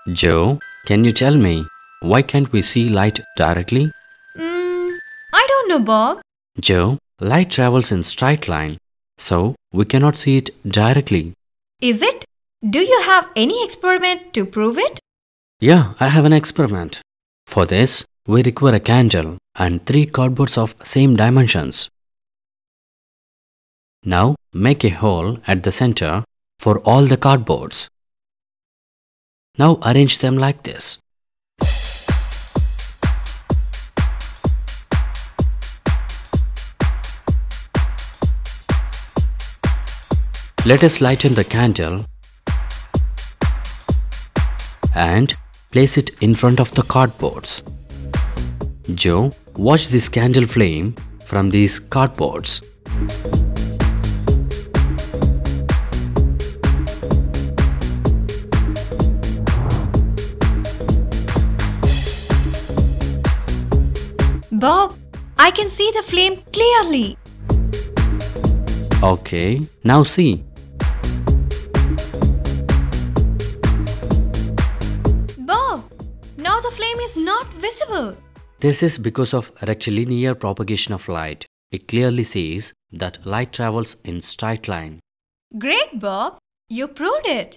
Joe, can you tell me why can't we see light directly? I don't know, Bob. Joe, light travels in straight line, so we cannot see it directly. Is it? Do you have any experiment to prove it? Yeah, I have an experiment. For this, we require a candle and 3 cardboards of same dimensions. Now, make a hole at the center for all the cardboards. Now arrange them like this. Let us lighten the candle and place it in front of the cardboards. Joe, watch this candle flame from these cardboards. Bob, I can see the flame clearly. Okay, now see. Bob, now the flame is not visible. This is because of rectilinear propagation of light. It clearly says that light travels in straight line. Great, Bob. You proved it.